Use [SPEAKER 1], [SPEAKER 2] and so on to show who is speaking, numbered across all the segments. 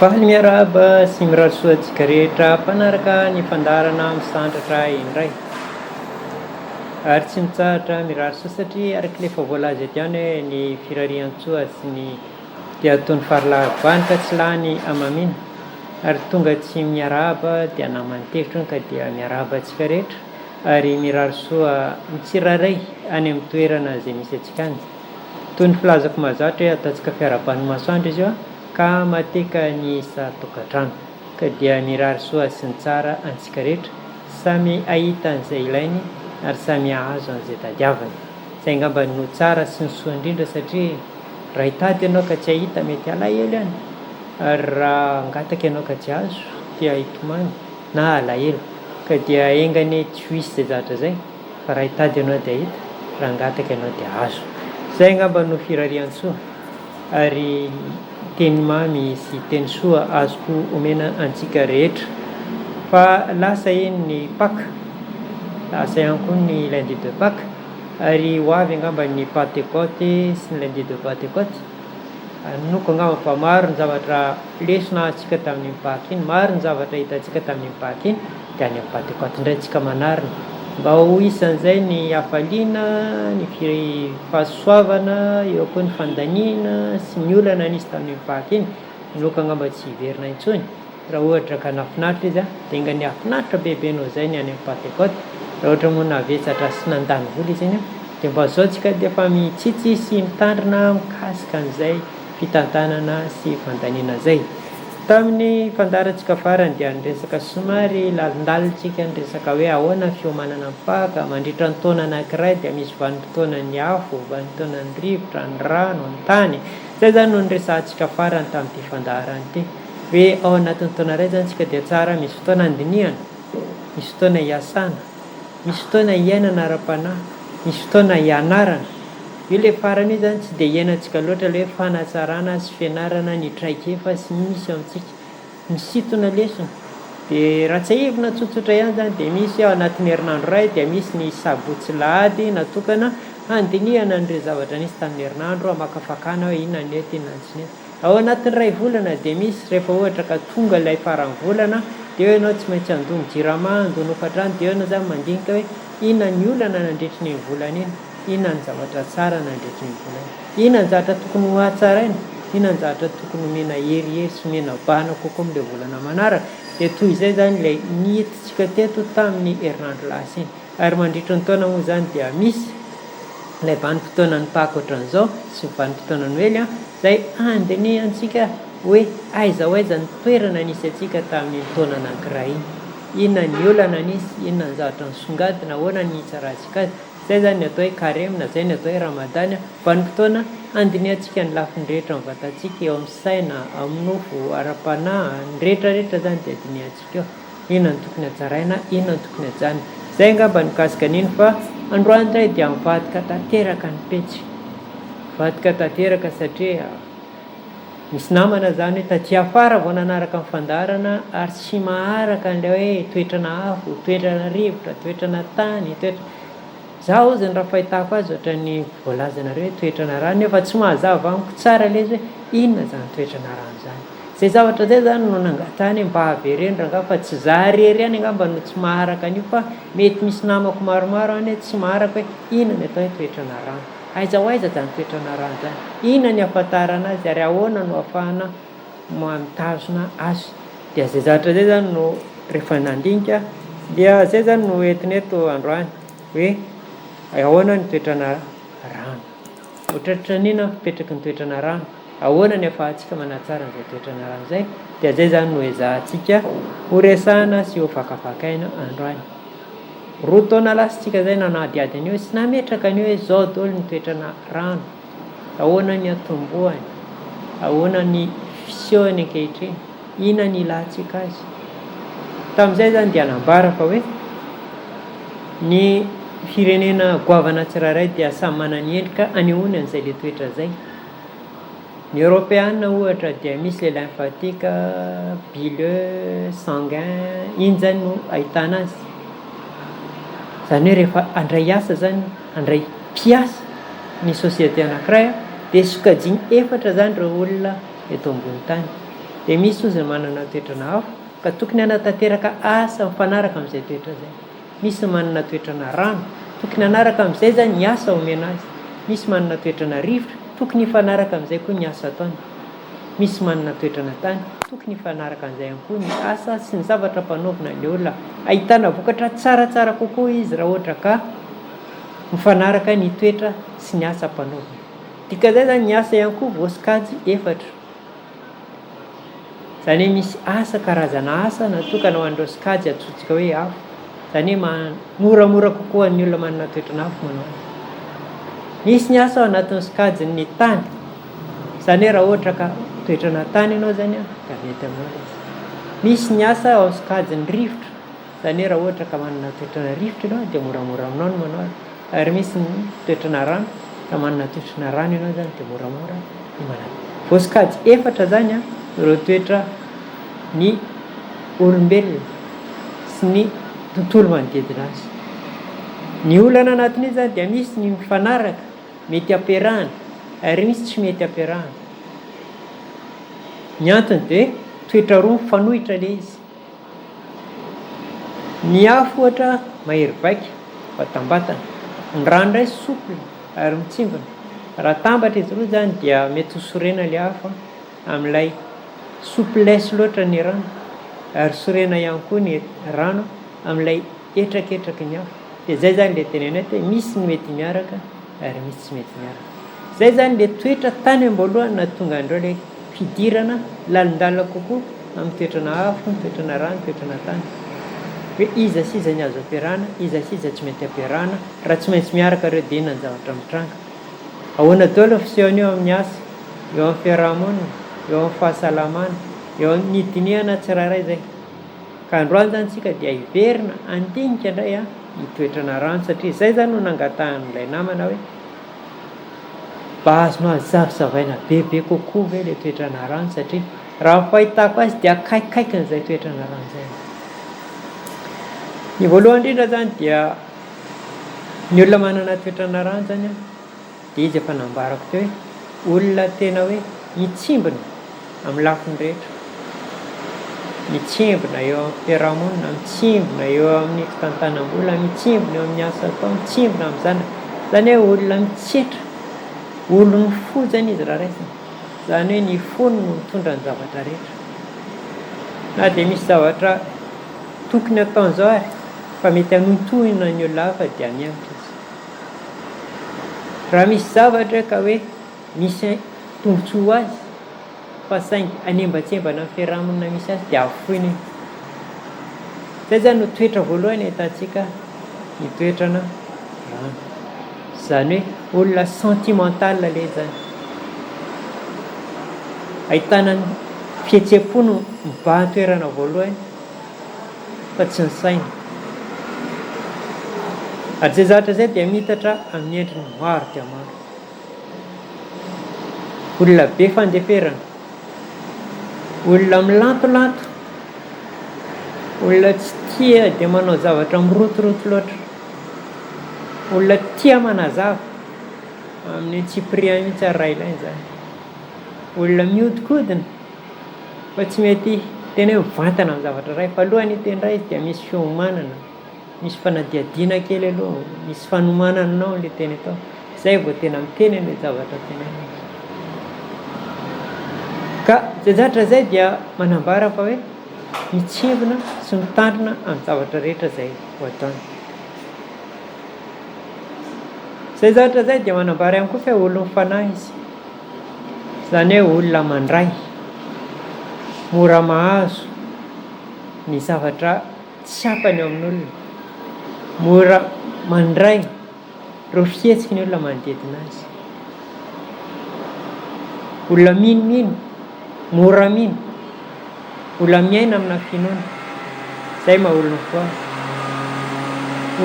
[SPEAKER 1] Faly miarahaba sy mirarisoa antsika rehetra mpanaraka ny fandarana misandratra indray. Ary tsy mitsahatra mirarisoa satria araka ilay efa voalaza eto ihany hoe ny firarian-tsoa sy ny dia ataon'ny fahalalahavany ka tsy lany amamina. Ary tonga tsy miarahaba dia namantevitra ka dia miarahaba antsika rehetra ary mirarisoa mitsiraray any amin'ny toerana izay misy antsika any. Toy ny filazako mahazatra hoe ataontsika fiara-ban'ny masoandro izy io ka mateka ny isa tokantrano ka dia mirarisoa sy ny tsara antsika rehetra samy ahita an'izay ilainy ary samy ahazo an'izay tadiavany. Izay angamba no tsara sy ny soa indrindra satria raha hitady ianao ka tsy ahita mety alahelo ihany, ary raha angataka ianao ka tsy azo dia hitomany na alahelo ka dia engany tsy ho hisy izay zavatra zay, fa raha hitady ianao dia hita, raha angataka ianao dia azo. Izay angamba no firarian-tsoa ary teny mamy sy teny soa azoko omena antsika rehetra. Fa lasa eny ny Pâques, lasa ihany koa ny lundi de Pâques ary ho avy angamba ny Pentecôte sy ny lundi de Pentecôte. Noko angamba fa maro ny zavatra lesona antsika tamin'ny Pâques iny, maro ny zavatra hitantsika tamin'ny Pâques iny dia any amin'ny Pentecôte indray antsika manarina mba ho isan'izay ny hafaliana, ny fahasoavana, eo koa ny fandaniana sy ny olana nisy tamin'ny Pâques iny. Noko angamba tsy hiverina intsony raha ohatra ka nafinaritra izy dia ingany hafinaritra bebenao izay ny any amin'ny Pentecôte. Raha ohatra moa navetsatra sy nandany vola izy iny dia mba zao tsika dia efa mitsitsy sy mitandrina mikasika an'izay fitantanana sy fandaniana izay. Tamin'ny fandarantsika farany dia niresaka somary lalindalitsika niresaka hoe ahoana ny fiomanana amin'ny Pâques mandritra ny taona anankiray dia misy vanim-potoanan'ny afo, vanim-potoanan'ny rivotra, ny rano, ny tany. Izay zany no niresahantsika farany tamin'ity fandarany ity hoe ao anatin'ny taona iray zany tsika dia tsara misy fotoana andiniana, misy fotoana hiasana, misy fotoana hiainana ara-panahy, misy fotoana hianarana. Io ilay farany io zany tsy dia iainantsika loatra ilay hoe fanatsarana sy fianarana ny traikefa sy misy ao amintsika, misintona lesona. Dia raha tsy ahivina tsotsotra ihany zany dia misy ao anatin'ny herinandro iray dia misy ny sabotsy lahady natokana handinihana an'ireo zavatra nisy tamin'ny herinandro, hamakafakana hoe inona ny eto inona tsy nety. Ao anatin'ny ray volana dia misy rehefa ohatra ka tonga ilay faran'ny volana dia eo ianao tsy maintsy andony jirama, andony hofatrano, dia eo ianao zany mandinika hoe inona ny olana nandritry ny volana iny, inona ny zavatra tsara nandritry ny volana, inona ny zavatra tokony ho hatsaraina, inona ny zavatra tokony omena herihery sy omena bana kokoa amin'ilay volana manaraka. Dia toy izay zany ilay nihitintsika teto tamin'ny herinandro lasa iny. Ary mandritra ny taona moa zany dia misy ilay vanim-potoanan'ny Pâques ohatran'izao sy vanim-potoana Noely izay andinihantsika hoe aiza ho aiza ny toerana nisy antsika tamin'ny taona anankiray iny, inona ny olana nisy, inona ny zavatra nisongadina, ahoana ny hitsarahantsika azy. Izay zany ny atao hoe carême na izay ny atao hoe ramadany, vanim-potoana andinihantsika ny lafiny rehetra ny vatantsika eo amin'ny saina, amin'ny nofo, ara-panahy, ny rehetrarehetra zany dia andinihantsika eo. Inona ny tokony hatsaraina, inona ny tokony hajanona. Izay angamba nikasika an'iny fa androany indray dia mivadika tanteraka ny petsy, mivadika tanteraka satria misy namana zany hoe taty afara vao nanaraka ny fandarana ary tsy maharaka an'ilay hoe toetrana afo, toetrana rivotra, toetrana tany, zaho zany raha fahitako azy ohatran'ny voalazanareo hoe toetrana rano nefa tsy mahazava amiko tsara ilay izy hoe inona zany toetrana rano zany. Izay zavatra izay zany no nangatany mba havereny rangaha fa tsy za rery ihany angamba no tsy maharaka an'io fa mety misy namako maromaro any tsy maharaka hoe inona ny atao hoe toetrana rano, aiza ho aiza zany toetrana rano zany, inona ny ahafantarana azy ary ahoana no ahafahana mitazona azy. Dia izay zavatra izay zany no rehefa nandinika dia izay zany no entineto androany hoe ahoana ny toetrana rano, ohatratra nina fipetraky ny toetrana rano, ahoana ny ahafahantsika manatsara n'izay toetrana rano izay. Dia izay zany no ezahantsika ho resahana sy ho vakavakaina androany. Roa taona lasantsika izay nanadiady an'io sy nametraka an'io hoe zao daholo ny toetrana rano, ahoana ny atombohany, ahoana ny fisehony ankehitriny, inona ny ilantsika azy. Tamin'izay zany dia nambara fa hoe ny firenena goavana tsirairay dia samy manana ny endrika anehoany an'izay le toetra izay. Ny Européenne ohatra dia misy le lymphatique, bileux, sanguin, iny zany no ahitana azy. Zany hoe rehefa andray asa zany, andray mpiasa ny sosiete anankiray dia sokajiny efatra zany ireo olona eto ambony tany. dia misy ozy manana toetrana hafa ka tokony hanatanteraka asa mifanaraka amin'izay toetra zay. Misy manana toetrana rano, tokony hanaraka amin'izay zany ny asa omena azy. Misy manana toetrana rivotra, tokony hifanaraka amin'izay koa ny asa ataony. Misy manana toetrana tany, tokony hifanaraka amin'izay ihany koa ny asa sy ny zavatra mpanaovina ny olona. Ahitana vokatra tsaratsara kokoa izy raha ohatra ka mifanaraka ny toetra sy ny asa mpanaovina. Dikazay zany ny asa ihany koa voasikajy efatra. Zany hoe misy asa karazana asa natokana ho an'ireo sikajy atsotsika hoe afo. Zany hoe moramora kokoa ny olona manana toetrana afo manao azy. Misy ny asa ao anatin'ny sikajy ny tany. Zany hoe raha ohatra ka toetrana tany ianao zany ka mety aminao izy. Misy ny asa ao sikajy ny rivotra. Zany hoe raha ohatra ka manana toetrana rivotra ianao dia moramora aminao ny manao azy. Ary misy ny toetrana rano, ka manana toetrana rano ianao zany dia moramora ny manao. Voasikajy efatra zany ireo toetra ny olombelona sy ny tontolo manodidina azy. Ny olana anatin'izy zany dia misy ny mifanaraka, mety ampiarahana, ary misy tsy mety ampiarahana. Ny antony dia toetra roa mifanohitra ilay izy. Ny afo ohatra mahery vaika vatambatana, ny rano indray souple ary mitsimbona. Raha tambatra izy roa zany dia mety hosorena ilay afo amin'ilay souplesse loatra ny rano, ary sorena ihany koa ny rano amin'ilay etraketraky ny afo. Dia zay zany ilay tenenay hoe misy ny mety miaraka ary misy tsy mety miaraka. Zay zany ilay toetra tany am-boalohany na tonga andreo ilay fidirana lalindalina kokoa amin'ny toetrana afo, ny toetrana rano, ny toetrana tany. Hoe iza sy iza ny azo ampiarahana, iza sy iza tsy mety ampiarahana, raha tsy maintsy miaraka ireo dia inona ny zavatra mitranga. Ahoana daholo ny fisehony eo amin'ny asa, eo amin'ny fiarahamonina, eo amin'ny fahasalamana, eo amin'ny dinihana tsirairay zay. Ka androany zany tsika dia hiverina andinika indray hitoetrana rano, satria zay zany no nangatahan'ilay namana hoe mba azonao hazavazavaina bebe kokoa ve ilay toetrana rano, satria raha fahitako azy dia akaikikaiky n'izay toetrana rano zay. Ny voalohany indrindra zany dia ny olona manana toetrana rano zany dia izy efa nambarako teo hoe olona tena hoe mitsimbona amin'ny lafiny rehetra. Mitsimbona eo amin'ny fiarahamonina, mitsimbona eo amin'ny fitantanam-bola, mitsimbona eo amin'ny asa atao, mitsimbona amin'ny zanaka. Zany hoe olona mitsetra, olony fo zany izy raha raisina. Zany hoe ny fony no mitondra ny zavatra rehetra. Na dia misy zavatra tokony ataon'izao ary fa mety hanontohina ny olona hafa dia mianatra izy. Raha misy zavatra ka hoe misy tombontsoa azy fa saingy anembatsembana amin'ny fiarahamonina misy azy dia afoiny. Zay zany no toetra voalohany ahitantsika ny toetrana rano. Zany hoe olona sentimental ilay zany. Ahitana ny fihetsem-po no mibahan-toerana voalohany fa tsy ny saina. Ary zay zavatra zay dia mitatra amin'ny endriny maro dia maro. Olona be fandeferana, olona milantolanto, olona tsy tia dia manao zavatra mirotoroto loatra, olona tia manazava amin'ny tsipiriany mihitsy ary raha ilainy zany. Olona mihodinkodina fa tsy mety tena hoe mivantana amin'ny zavatra iray, fa alohany hitendray izy dia misy fiomanana, misy fanadiadiana kely aloha, misy fanomanana ao ilay teny atao. Zay vao tena miteny ilay zavatra tenenina. Ka zay zavatra zay dia manambara fa hoe mitsimbona sy mitandrina amin'ny zavatra rehetra zay ho ataony. Zay zavatra zay dia manambara ihany koa fa olona mifanahy izy. Zany hoe olona mandray, mora mahazo ny zavatra tsy ampany eo amin'olona, mora mandray ireo fihetsiky ny olona manodidina azy. Olona minomino, mora mino, olona miaina amina finoana. Zay maha olona fo azy.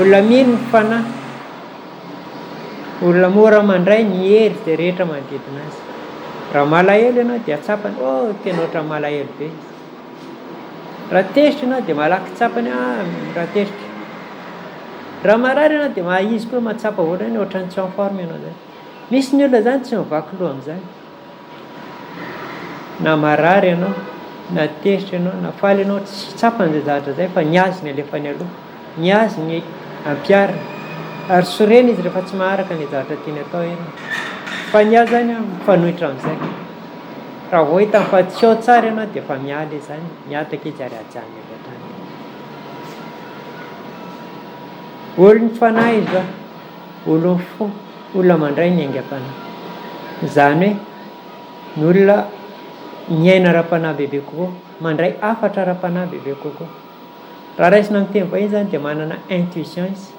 [SPEAKER 1] Olona mino ny fanahy, olona mora mandray ny hery zay rehetra manodidina azy. Raha malahelo ianao dia tsapany, tena ohatran'ny malahelo be izy. Raha tezitra ianao dia malaky tsapany, raha tezitra. Raha marary ianao dia izy koa mahatsapa voalohany ohatran'ny tsy en forme ianao zany. Misy ny olona zany tsy mivaky loha amin'izany. Na marary ianao na tezitra ianao na faly ianao tsy tsapan'izay zavatra zay fa ny azy ny alefany aloha, ny azy ny ampiarina ary sorena izy rehefa tsy maharaka ny zavatra tiany atao ianao fa ny azy zany mifanohitra amin'izay raha vao hita fa tsy ao tsara ianao dia efa miala izany miataka izy ary hajanony avy hatrany. Olony fanahy izy olony fo, olona mandray ny aingam-panahy, izany hoe ny olona miaina ara-panahy bebe kokoa, mandray afatra ara-panahy bebe kokoa. Raha raisina amin'ny teny vahiny zany dia manana intuition izy,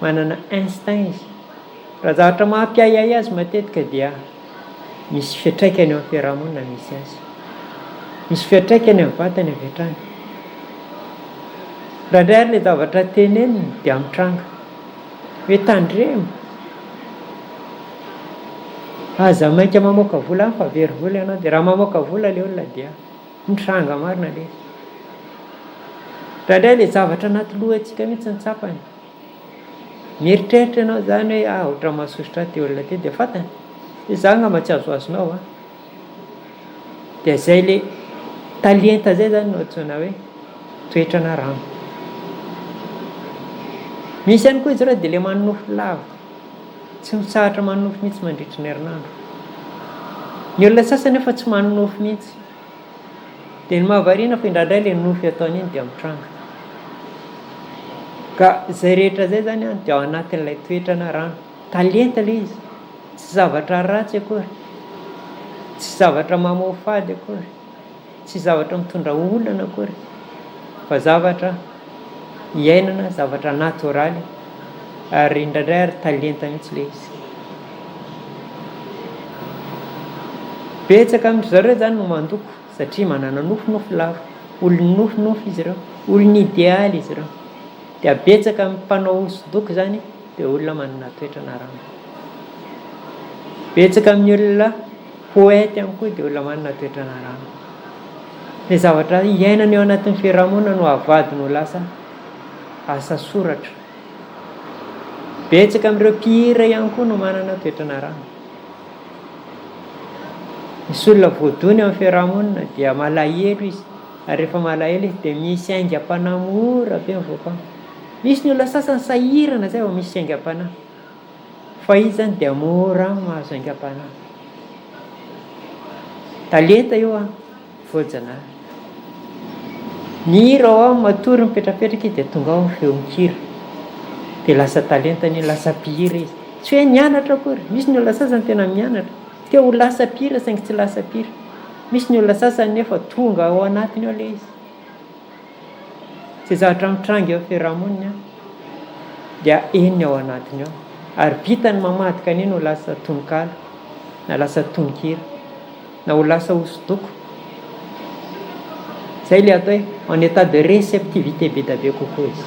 [SPEAKER 1] manana instinct izy. Raha zavatra mampiayay azy matetika dia misy fiatraikany eo amin'ny fiarahamonina misy azy, misy fiatraikany amin'ny vatany avy hatrany. Raha indray ary ilay zavatra teneniny dia mitranga hoe tandremo aza mainka mamoaka vola fa very vola ianao, dia raha mamoaka vola ilay olona dia mitranga marina ilay izy. Raha indray ilay zavatra anaty lohantsika mihitsy ny tsapany, mieritreritra ianao zany hoe ohatra mahasosotra ty olona ty dia fatany izaho ngamba tsy azoazonao dia zay le talenta zay zany no antsoina hoe toetrana rano. Misy ihany koa izy ireo dia le manofo lava, tsy misahatra manofo mihitsy mandritry ny herinandro. Ny olona sasany efa tsy manofo mihitsy dia ny mahavariana fa indraindray le nofy ataony iny dia mitranga. Ka zay rehetra zay zany dia ao anatin'ilay toetrana rano. Talenta le izy, tsy zavatra ratsy akory, tsy zavatra mamoha fady akory, tsy zavatra mitondra olana akory, fa zavatra iainana, zavatra natoraly ary indraindray ary talenta mihitsy le izy. Betsaka amin'ry zareo zany no mandoko satria manana nofinofy lava, olony nofinofy izy ireo, olony idéaly izy ireo. Dia betsaka amin'ny mpanao hosodoko zany dia olona manana toetrana rano. Betsaka amin'ny olona poète ihany koa dia olona manana toetrana rano. Ny zavatra iainana eo anatin'ny fiarahamonina no avadiny ho lasa asa soratra. Betsaka amin'ireo mpihira ihany koa no manana toetrana rano. Misy olona voadony amin'ny fiarahamonina dia malahelo izy ary rehefa malahelo izy dia misy aingam-panahy mora be mivoaka. Misy ny olona sasany sahirana zay vao misy aingam-panahy fa izy zany dia mora mahazo aingam-panahy. Talenta io voajanahary. Ny hira ao matory mipetrapetraka izy dia tonga ao feo mikira dia lasa talenta ny lasa mpihira izy. Tsy hoe nianatra akory, misy ny olona sasany tena mianatra te ho lasa mpihira saingy tsy lasa mpihira. Misy ny olona sasany nefa tonga ao anatiny ao le izy. Tsy zavatra mitranga eo fiarahamonina dia eny ao anatiny ao ary vitany mamadika an'iny ho lasa tononkalo na lasa tononkira na ho lasa hosodoko. Zay le atao hoe en état de réceptivité be da be kokoa izy.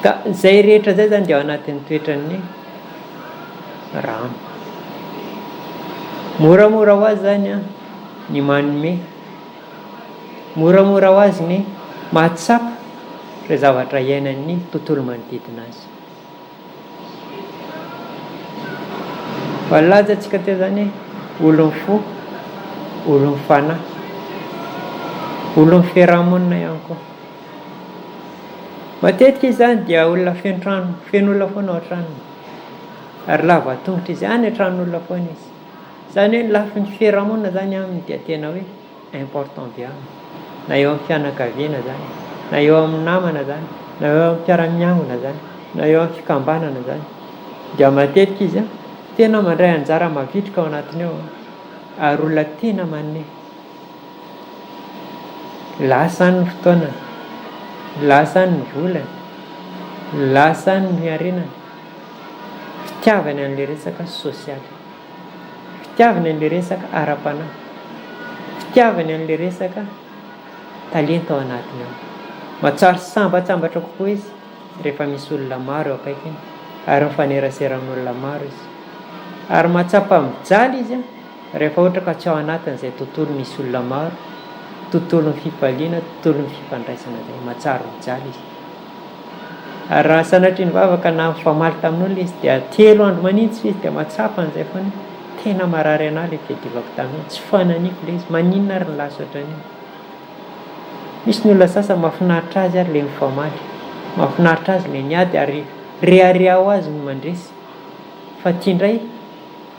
[SPEAKER 1] Ka zay rehetra zay zany dia ao anatin'ny toetran'ny rano. Moramora ho azy zany ny manome, moramora ho azy ny mahatsapa ireo zavatra iainan'ny tontolo manodidina azy. Fa lazantsika teo zany olony fo, olony fanahy, olony fiarahamonina ihany koa. Matetika izy zany dia olona feno trano, feno olona foana ao an-tranony ary lava tongotra izy any an-tranon'olona foana izy. Zany hoe lafin'ny fiarahamonina zany aminy dia tena hoe important be aminy, na eo amin'ny fianakaviana zany, na eo amin'ny namana zany, na eo amin'ny mpiara-miangona zany, na eo amin'ny fikambanana zany, dia matetika izy tena mandray anjara mavitrika ao anatiny ao ary olona tena manome. Lasany ny fotoana, lasany ny volany, lasany ny harenany, fitiavany an'ilay resaka sosialy, fitiavany an'ilay resaka ara-panahy, fitiavany an'ilay resaka talenta ao anatiny ao. Mahatsara sambatsambatra kokoa izy rehefa misy olona maro eo akaikiny ary mifanerasera amin'olona maro izy. Ary mahatsapa mijaly izy rehefa ohatra ka tsy ao anatin'izay tontolo misy olona maro, tontolon'ny fifaliana, tontolon'ny fifandraisana zay, mahatsara mijaly izy. Ary raha sanatria ny vavaka na mifamaly tamin'olona izy dia 3 andro manintsy izy dia mahatsapa an'izay foana, tena marary anahy le fiadivako tamin'iny, tsy fananiko le izy, maninona ary ny lasotra an'iny. Misy ny olona sasa mahafinaritra azy ary le mifamaly, mahafinaritra azy le niady ary rearea ho azy ny mandresy, fa tiandray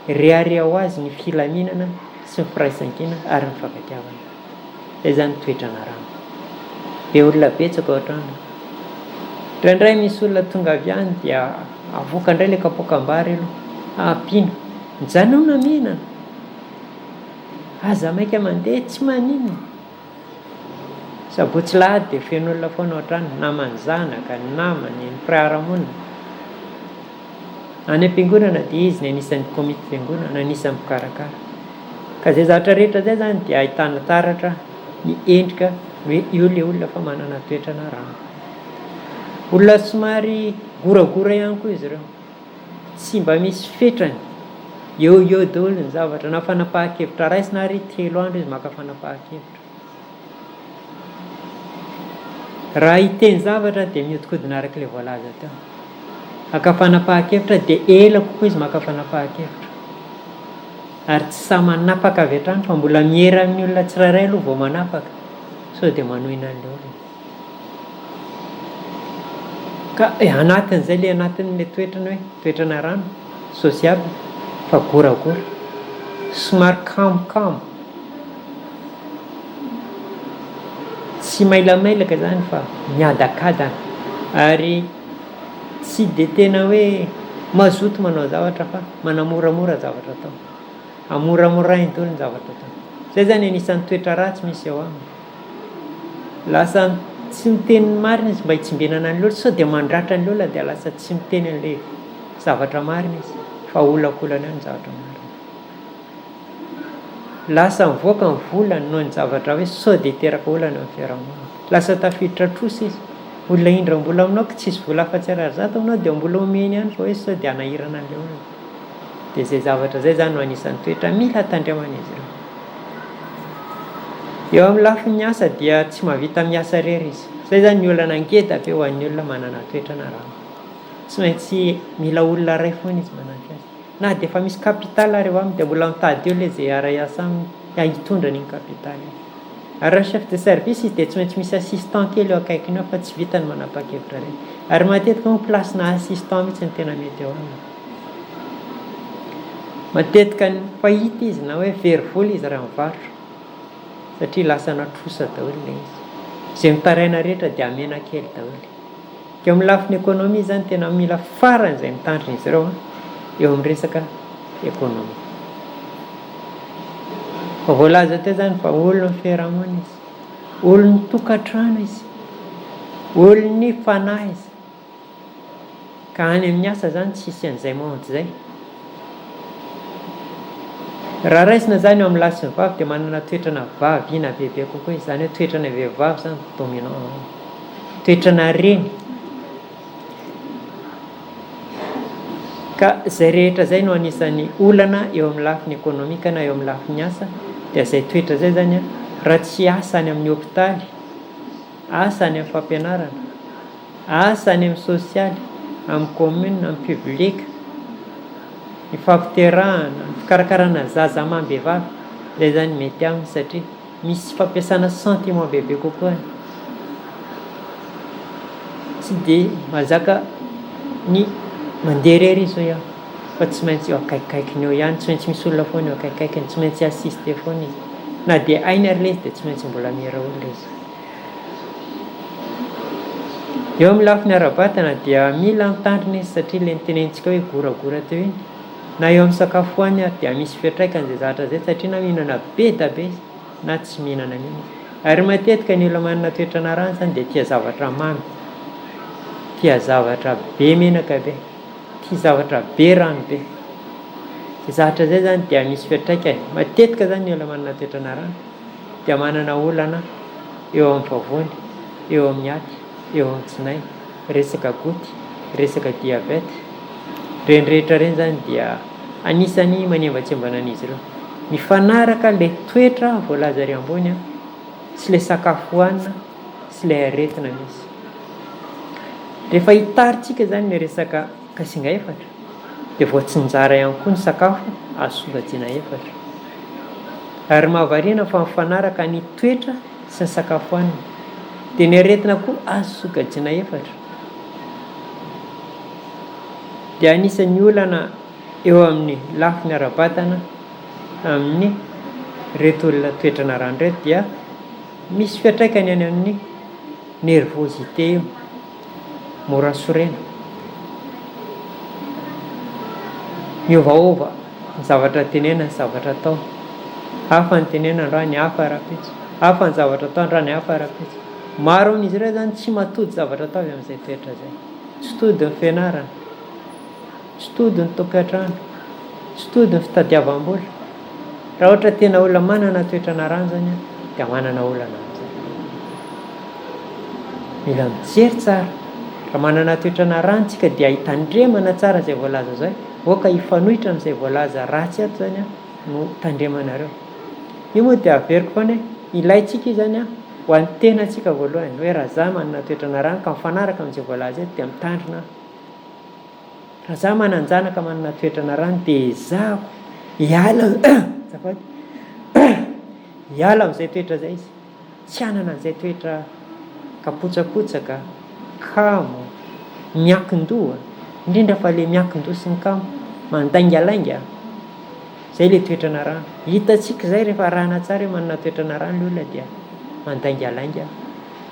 [SPEAKER 1] rearea ho azy ny filaminana sy ny firaisan-kina ary ny fankatiavana. Izay zany toetrana rano. Be olona betsaka ohatrany. Indraindray misy olona tonga avy any dia avoaka indray le kapoakam-bary aloha, ampiana, mijanona mihinana. Aza maika mandeha tsy maninona. Sabotsy lahady dia feno olona foana ohatrany, namany zanaka, ny namany, ny mpiara-monina. Any am-piangonana dia izy ny anisan'ny komity fiangonana, anisan'ny mpikarakara. Ka izay zavatra rehetra izay zany dia ahitana taratra ny endrika hoe io le olona fa manana toetrana rano. Olona somary goragora ihany koa izy ireo, tsy mba misy fetrany, eo daholo ny zavatra, na fanapahan-kevitra raisina ary 3 andro izy maka fanapahan-kevitra. Raha hiteny zavatra dia mihodinkodina araka ilay voalaza teo. Maka fanapahan-kevitra dia ela kokoa izy maka fanapahan-kevitra. Ary tsy sa manapaka avy hatrany fa mbola miera amin'ny olona tsirairay aloha vao manapaka. So dia manohina an'ilay olona. Ka anatin'izay le anatin'ilay toetrana hoe toetrana rano, sosialy, fa goragora, somary kamokamo. Tsy mailamelaka zany fa miadakadana. Ary tsy dia tena hoe mazoto manao zavatra fa manamoramora zavatra atao. Amoramorainy daholo ny zavatra atao. Izay zany anisan'ny toetra ratsy misy eo aminy. Lasa tsy miteny marina izy mba hitsimbenana an'ilay olona, sao dia mandratra ny olona dia lasa tsy miteny an'ilay zavatra marina izy, fa olakolana ny zavatra marina. Lasa mivoaka ny volany noho ny zavatra hoe sao dia teraka olana amin'ny fiarahamonina. Lasa tafiditra trosa izy. Olona indra mbola aminao ka tsisy vola afa-tsy ary zato aminao dia mbola omeny ihany fa hoe sao dia anahirana an'ilay olona. Dia izay zavatra izay zany no anisan'ny toetra mila tandremana izy ireo. Eo amin'ny lafin'ny asa dia tsy mahavita miasa rery izy. Izay zany ny olana ngeda be ho an'ny olona manana toetrana rano. Tsy maintsy mila olona ray foana izy manampy azy. Na dia efa misy kapitala ary eo aminy dia mbola mitady eo ilay izay ara-iasa aminy hitondra an'iny kapitaly. Ary raha chef de service izy dia tsy maintsy misy assistant kely eo akaikiny eo fa tsy vitany manapa-kevitra ireny. Ary matetika moa plasina assistant mihitsy ny tena mety eo aminy. Matetika ny fahita izy na hoe very vola izy raha mivarotra, satria lasa natrosa daholo ilay izy. Izay mitaraina rehetra dia amena kely daholo. Ka amin'ny lafin'ny ekonomia zany tena mila farany izay mitandrina izy ireo eo amin'ny resaka ekonomia. Voalaza teo zany fa olona fiarahamonina izy, olona tokantrano izy, olona fanahy izy. Ka any amin'ny asa zany tsisy an'izay mahonty izay. Raha raisina zany eo amin'ny lahy sy ny vavy dia manana toetrana vaviana bebe kokoa izy, zany hoe toetrana vehivavy zany dominant, toetrana reny. Ka izay rehetra izay no anisan'ny olana eo amin'ny lafin'ny ekonomika na eo amin'ny lafin'ny asa, dia izay toetra izay zany raha tsy asa any amin'ny hôpitaly, asa any amin'ny fampianarana, asa any amin'ny sosialy, amin'ny commune, amin'ny publika, ny fampiterahana, ny fikarakarana zaza amam-behivavy, izay zany mety aminy satria misy fampiasana sentiment bebe kokoa. Tsy dia mazaka ny mandeha rery izy hoe fa tsy maintsy eo akaikikaikiny eo ihany, tsy maintsy misy olona foana eo akaikikaikiny, tsy maintsy assiste foana izy. Na dia ainy ary le izy dia tsy maintsy mbola miara olona izy. Eo amin'ny lafiny ara-batana dia mila mitandrina izy satria ilay nitenentsika hoe goragora teo iny. Na eo amin'ny sakafo any dia misy fiantraikany izay zavatra izay satria na mihinana be da be izy na tsy mihinana mihitsy. Ary matetika ny olona manana toetrana rano zany dia tia zavatra mamy, tia zavatra be menaka be, tia zavatra be rano be. Zavatra izay zany dia misy fiantraikany. Matetika zany ny olona manana toetrana rano dia manana olana eo amin'ny vavony, eo amin'ny aty, eo amin'ny tsinay, resaka goty, resaka diabeta. Reny rehetra reny zany dia anisany manembatsembana an'izy ireo. Mifanaraka ilay toetra voalaza ary ambony sy ilay sakafo hohanina sy ilay aretina misy. Rehefa hitaritsika zany ny resaka kasinga efatra dia voatsinjara ihany koa ny sakafo azosokajiana efatra. Ary mahavariana fa mifanaraka ny toetra sy ny sakafo hanina dia ny aretina koa azosokajiana efatra. Dia anisan'ny olana eo amin'ny lafiny ara-batana amin'ny reto olona toetrana rano reto dia misy fiantraikany any amin'ny nervosité io, mora sorena, miovaova ny zavatra tenena ny zavatra atao, hafa ny tenena androany ny hafa ara-pitsy, hafa ny zavatra atao androany hafa ara-pitsy. Maro amin'izy ireo zany tsy matody zavatra atao avy amin'izay toetra zay, tsy tody ny fianarana, tsy tody ny tokantrano, tsy tody ny fitadiavam-bola. Raha ohatra tena olona manana toetrana rano zany dia manana olana amin'izay. Mila mijery tsara. Raha manana toetrana rano tsika dia hitandremana tsara izay voalaza zay, voaka hifanohitra amin'izay voalaza ratsy ato zany no tandremanareo. Io moa dia averiko foana ilaitsika io zany ho an'ny tenantsika voalohany, hoe raha zaho manana toetrana rano ka mifanaraka amin'izay voalaza eto dia mitandrina. Raha zaho mananjanaka manana toetrana rano dia zaho hiala hiala amin'izay toetra zay izy, tsy hanana an'izay toetra kapotsapotsaka, kamo, miankin-doha, indrindra fa le miankin-doha sy ny kamo, mandaingalainga. Zay le toetrana rano. Hitantsika zay rehefa rahana tsara hoe manana toetrana rano le olona dia mandaingalainga,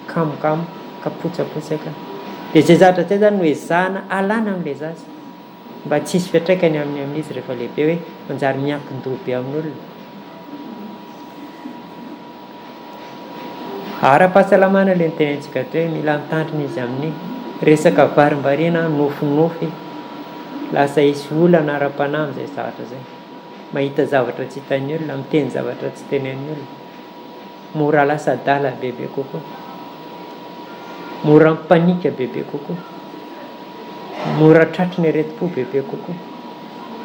[SPEAKER 1] kamokamo, kapotsapotsaka. Dia zay zavatra zay zany no ezahana alana amin'ilay zaza mba tsisy fiantraikany amin'izy rehefa lehibe hoe manjary miankin-doha be amin'olona. Ara-pahasalamana le nitenentsika hoe mila mitandrina izy amin'ny resaka varimbariana nofinofy, lasa hisy olana ara-panahy amin'izay zavatra zay, mahita zavatra tsy hitan'ny olona, miteny zavatra tsy tenen'ny olona, mora lasa adala bebe kokoa, mora mipanika bebe kokoa, mora tratry ny areti-po bebe kokoa.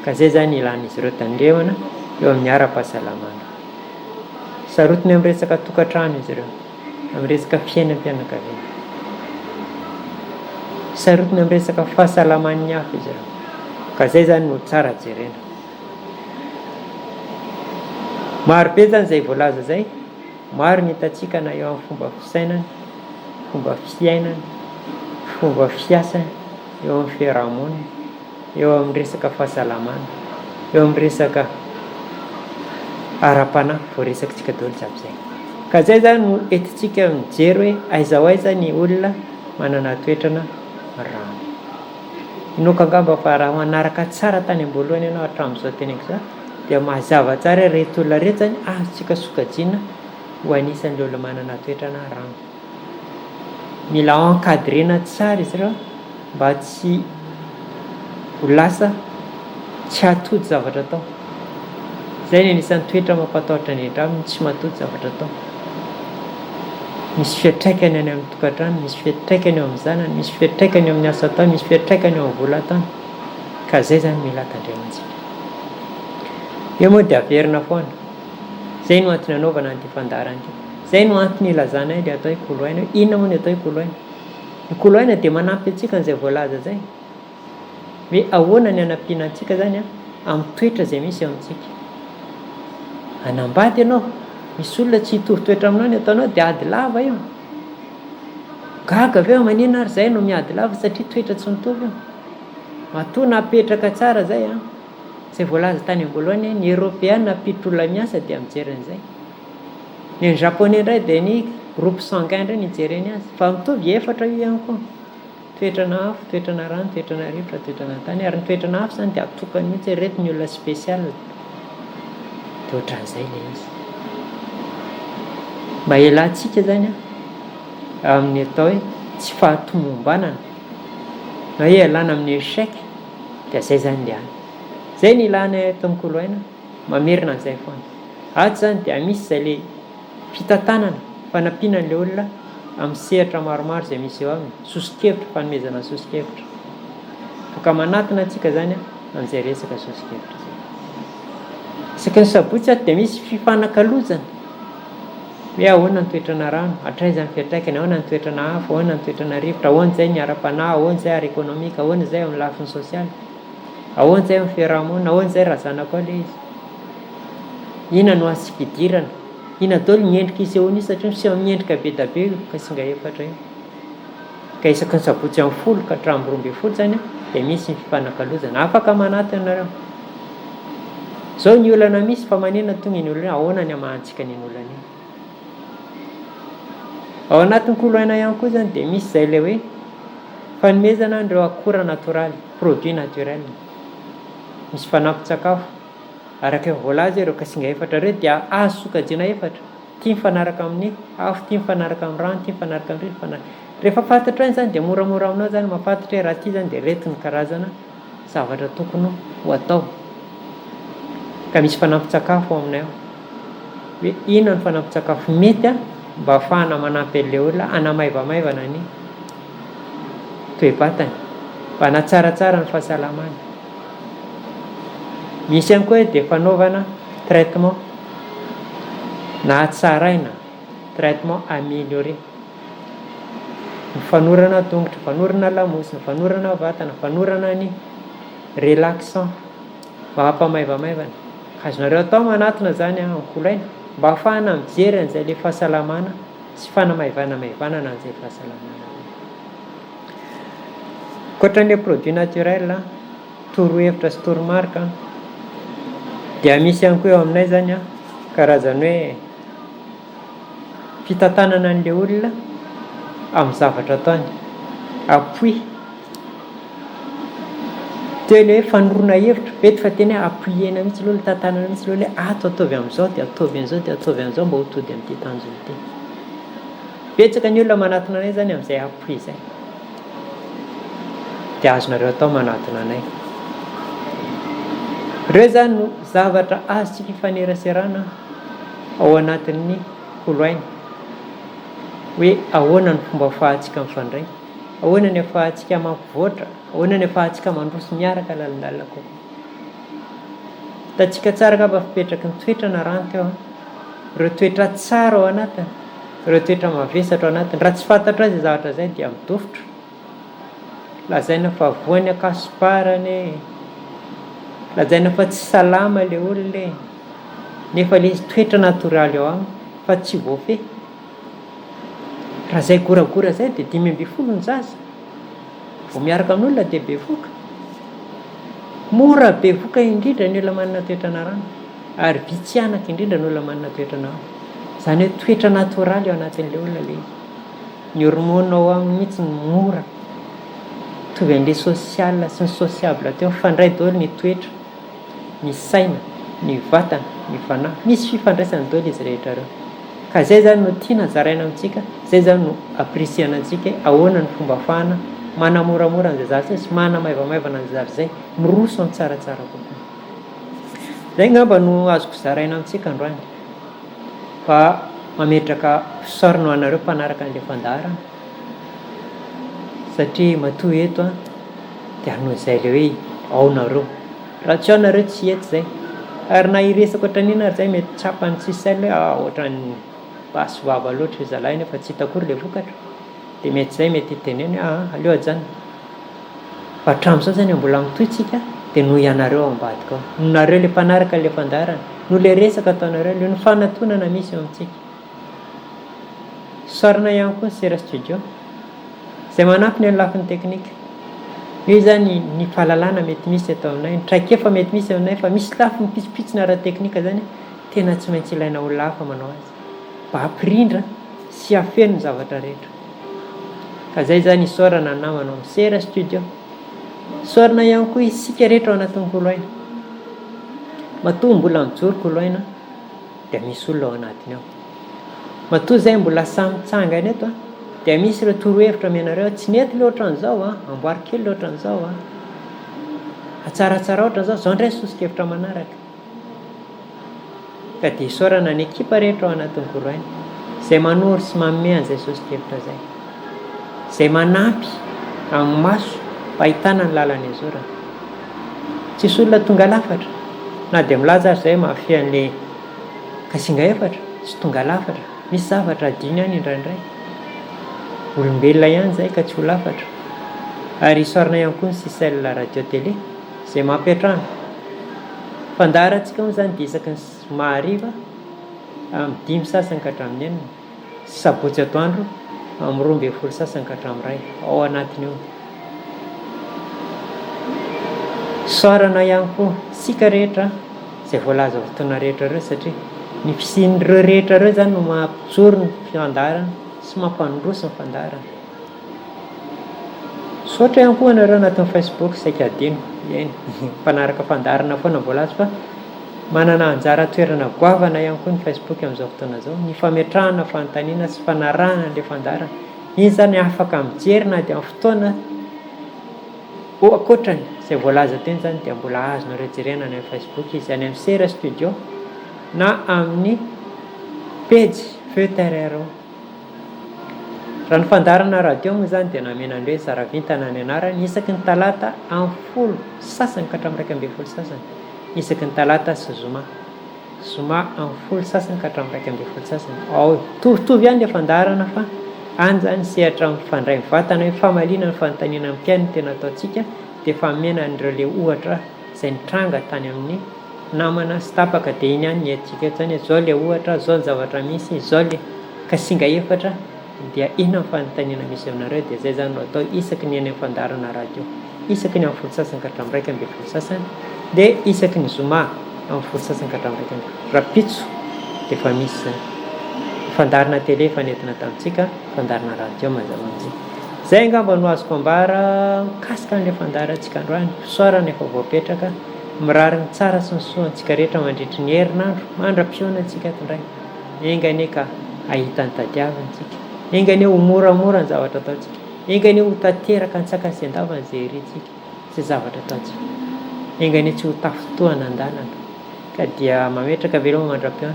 [SPEAKER 1] Ka zay zany ilan'izy ireo tandremana eo amin'ny ara-pahasalamana. Sarotiny amin'ny resaka tokantrano izy ireo, amin'ny resaka fiainam-pianakaviana, sarotiny amin'ny resaka fahasalaman'ny hafa izy ireo. Ka zay zany no tsara jerena. Maro be zany zay voalaza zay, maro ny hitantsika na eo amin'ny fomba fisainany, fomba fiainany, fomba fiasany, eo amin'ny fiarahamonina, eo amin'ny resaka fahasalamana, eo amin'ny resaka ara-panahy, vao resakitsika daholo jiaby zay. Ka zay zany no entintsika mijery hoe aiza ho aiza ny olona manana toetrana rano. Inoako angamba fa raha manaraka tsara tany am-boalohany ianao hatramin'izao teneniko zao dia mazava tsara reto olona reto zany azontsika sokajiana ho anisan'ilay olona manana toetrana rano. Mila encadrena tsara izy ireo mba tsy ho lasa tsy hatody zavatra atao. Zay ny anisan'ny toetra mampatahotra indrindra aminy, tsy matody zavatra atao. Misy fiantraikany any amin'ny tokantrano, misy fiantraikany eo amin'ny zanany, misy fiantraikany eo amin'ny asa atao, misy fiantraikany eo amin'ny vola atao. Ka zay zany mila tandremantsika. Io moa dia averina foana. Zay no antony anaovana an'ity fandarana ity. Zay no antony ilazana ilay atao hoe koloaina. Inona moa ny atao hoe koloaina? Ny koloaina dia manampy antsika an'izay voalaza zay. Hoe ahoana ny hanampiana antsika zany amin'ny toetra izay misy eo amintsika. Anambady ianao, misy olona tsy hitovy toetra aminao ny ataonao dia ady lava io. Gaga avy eo maninona ary zay no miady lava satria toetra tsy mitovy io. Matoa napetraka tsara zay zay voalaza tany am-boalohany, ny Européenne napiditra olona miasa dia mijery an'izay. Ny Japonais indray dia ny groupe sanguin indray ny jereny azy. Fa mitovy efatra io ihany koa. Toetrana afo, toetrana rano, toetrana rivotra, toetrana tany. Ary ny toetrana afo zany dia atokany mihitsy reto ny olona spécial. Dia ohatran'izay ilay izy. Mba ialantsika zany amin'ny atao hoe tsy fahatomombanana na hoe ialana amin'ny échec dia zay zany ilay any. Zay ny ilana eto amin'ny koloaina, mamerina an'izay foana. Ato zany dia misy izay le fitantanana fanampiana an'ilay olona amin'ny sehatra maromaro izay misy eo aminy, sosikevitra, fanomezana sosikevitra. Foka manatona antsika zany amin'izay resaka sosikevitra zay. Isaky ny sabotsy ato dia misy fifanakalozana hoe ahoana ny toetrana rano, hatraiza ny fiantraikany, ahoana ny toetrana afo, ahoana ny toetrana rivotra, ahoana izay ny ara-panahy, ahoana izay ara-ekônomika, ahoana izay amin'ny lafiny sosialy. ahoana zay amin'ny fiarahamonina, ahoana zay raha zanako ao le izy, ina no asika idirana, ina daholo miendrika izy eo nisy satria misy miendrika be da be ka singa efatra io, ka isaky ny sabotsy amin'ny folo ka hatramin'ny 12 zany dia misy ny fifanakalozana, afaka manaty ianareo. Zao ny olana misy fa manina tonga ny olana, ahoana ny amahantsika ny olana iny. Ao anatin'ny koloaina ihany koa zany dia misy zay le hoe fanomezana andreo akora natoraly, produit naturel, misy fanampin-tsakafo araka voalaza ireo kasinga efatra ireo dia azo sokajiana efatra, tia mifanaraka amin'ny afo, tia mifanaraka amin'ny rano, tia mifanaraka amin'ny rivotra. Rehefa fantatra iny zany dia moramora aminao zany mahafantatra hoe raha ity zany dia reto ny karazana zavatra tokony ho atao. Ka misy fanampin-tsakafo ao aminay ao, hoe inona ny fanampin-tsakafo mety mba ahafahana manampy an'ilay olona anamaivamaivana ny toe-batany, mba hanatsaratsara ny fahasalamana. Misy ihany koa dia fanaovana traitement na hatsaraina, traitement amélioré, ny fanorana tongotra, fanorana lamosina, fanorana vatana, fanorana ny relaxant mba hampamaivamaivana. Azonareo atao manatona zany amin'ny koloaina mba ahafahana mijery an'izay le fahasalamana sy fanamaivana an'izay fahasalamana. Ankoatran'ilay produit naturel torohevitra sy toromarika dia misy ihany koa eo aminay zany karazany hoe fitantanana an'ilay olona amin'ny zavatra ataony, appui, teo ilay fanorona hevitra bety fa teny hoe appuiena mihitsy loha, tantanana mihitsy loha hoe ato ataovy amin'izao dia ataovy an'izao dia ataovy an'izao mba ho tody amin'ity tanjona ity. Betsaka ny olona manatona anay zany amin'izay appui izay, dia azonareo atao manatona anay. Ireo zany no zavatra azontsika hifaneraserana ao anatin'ny koloaina, hoe ahoana ny fomba ahafahantsika mifandray, ahoana ny ahafahantsika mampivoatra, ahoana ny ahafahantsika mandroso miaraka lalandalina kokoa. Hitantsika tsara ngamba fipetraky ny toetra narany teo, ireo toetra tsara ao anatiny, ireo toetra mavesatra ao anatiny. Raha tsy fantatra azy zavatra zay dia midofitra, lazaina fa voany akasiparany, lazaina fa tsy salama le olona, nefa le toetra natoraly ao aminy fa tsy voafehy. Raha zay goragora zay dia 5 ny zaza vao miaraka amin'olona dia be voka, mora be voka indrindra ny olona manana toetra narany, ary vitsy anaka indrindra ny olona manana toetra narany. Zany hoe toetra natoraly ao anatin'ilay olona le ny hormone ao aminy mihitsy ny mora tovy an'ilay social sy ny sociable teo, mifandray daholo ny toetra, ny saina, ny vatana, ny fanahy, misy fifandraisany daholo izy rehetra reo. Ka zay zany no tiana zaraina amintsika, zay zany no apresiana antsika ahoana ny fomba ahafahana manamoramora an'izay zavatra sy manamaivamaivana an'izay zavatra zay, miroso amin'ny tsaratsara kokoa. Zay ngamba no azoko zaraina amintsika androany, fa mametraka fisaorana ho anareo mpanaraka an'ilay fandaharana, satria matoa eto dia noho izay le hoe ao nareo, raha tsy ao nareo tsy eto zay. Ary na hiresaka ohatran'iny ary zay mety tsapany tsisy hoe ohatran'ny basy vava loatra zalahy nefa tsy hita akory le vokatra, dia mety zay mety hiteneny aleo ajana. Fa hatramin'izao zany mbola mitohy tsika dia noho ianareo ao ambadika ao, noho nareo le mpanaraka le fandaharana, noho le resaka ataonareo, le fanantonana misy eo amintsika. Sorina ihany koa ny Sera Studio izay manampy ny lafin'ny teknika. Io zany ny fahalalana mety misy atao aminay, ny traikefa mety misy aminay, fa misy lafy mipitsipitsina ara-teknika zany tena tsy maintsy ilaina olona hafa manao azy mba hampirindra sy hafeno ny zavatra rehetra. Ka zay zany isaorana ny namana amin'ny Sera Studio. Isaorana ihany koa isika rehetra ao anatin'ny koloaina, matoa mbola mijoro koloaina dia misy olona ao anatiny ao, matoa zay mbola samy mitsangana eto dia misy ireo torohevitra amenareo, tsy nety le ohatran'izao amboary kely le ohatran'izao atsaratsara ohatran'izao, zao indray sosokevitra manaraka. Ka dia isaorana ny ekipa rehetra ao anatin'ny koloaina izay manoro sy manome an'izay sosokevitra zay, izay manampy amin'ny maso mba ahitana ny lalany azorana. Tsisy olona tonga lafatra, na dia milaza ary zay mahafy an'le kasinga efatra sy tonga lafatra, misy zavatra adiny any indraindray, olombelona ihany zay ka tsy ho lafatra. Ary isaorana ihany koa ny Sisel radio télé izay mampiatrano. Fandarantsika moa zany dia isaky ny mahariva amin'ny 5 sasany ka hatramin'ny 4, sabotsy atoandro amin'ny 12 sasany ka hatramin'ny 1 ao anatiny io. Saorana ihany koa sika rehetra izay voalaza fotoana rehetra ireo, satria ny fisian'ireo rehetra ireo zany no mampijoro ny fandarana sy mampandroso ny fandarana. Sotra ihany koa anareo anatin'ny Facebook saika adino eny mpanaraka fandarana foana mbola azy, fa manana anjara toerana goavana ihany koa ny Facebook amin'izao fotoana izao, ny fametrahana fanontaniana sy fanarahana an'ilay fandarana. Iny zany afaka mijerina dia amin'ny fotoana ankoatrany izay voalaza teny zany dia mbola azonareo jerena any amin'ny Facebook izy, any amin'ny Sera Studio na amin'ny page Feuterero. Raha ny fandarana radio moa zany dia namenany hoe Saravintana ny anarany, isaky ny talata amin'ny 10 sasany ka hatramin'ny 12 sasany, isaky ny talata sy zoma amin'ny 10 sasany ka hatramin'ny 12 sasany. Ao tovy ihany ilay fandarana, fa any zany sehatra mifandray mivatana hoe famalina ny fanontaniana amin'ny piaino tena ataontsika, dia famena an'ireo le ohatra izay nitranga tany amin'ny namana sy tapaka, dia iny ihany nentsika zany zao le ohatra, zao ny zavatra misy, zao le kasinga efatra, dia ina ny fanontaniana misy aminareo. Dia zay zany no atao isaky ny eny amin'ny fandarana radio, isaky ny amin'ny 10 sasany ka hatramin'ny 12 sasany, dia isaky ny zoma amin'ny 10 sasany ka hatramin'ny 12. Rapitso dia efa misy zany. Fandarana télé efa nentina tamintsika, fandarana radio mazava amin'izay. Zay angamba no azoko ambara mikasika an'ilay fandarantsika androany. Soarana efa voapetraka, mirary ny tsara sy ny soantsika rehetra mandritry ny herinandro, mandra-pioana antsika tondray. Engany ka ahita ny tadiavantsika, engany ho moramora ny zavatra ataontsika, engany ho tanteraka ny tsaka sy andavany izay irintsika sy zavatra ataontsika, engany tsy ho tafotoana an-dalana. Ka dia mametraka veloma mandra-pioana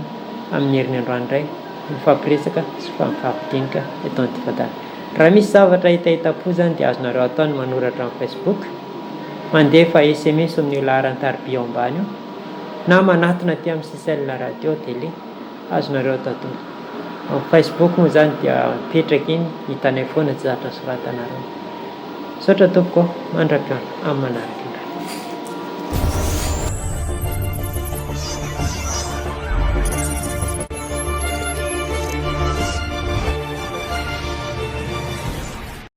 [SPEAKER 1] amin'ny herin'ny androany indray, mifampiresaka sy mifampidinika eto amin'ity fandarana. Raha misy zavatra hitapo zany dia azonareo atao ny manoratra amin'ny Facebook, mandefa SMS amin'ny laharany taribia ao ambany io, na manatona aty amin'ny sisel radio télé, azonareo atao toy. Amin'ny Facebook moa zany dia mipetraka iny, hitanay foana tsy zavatra soratanareo. Saotra tompoko, mandra-pioana amin'ny manaraka.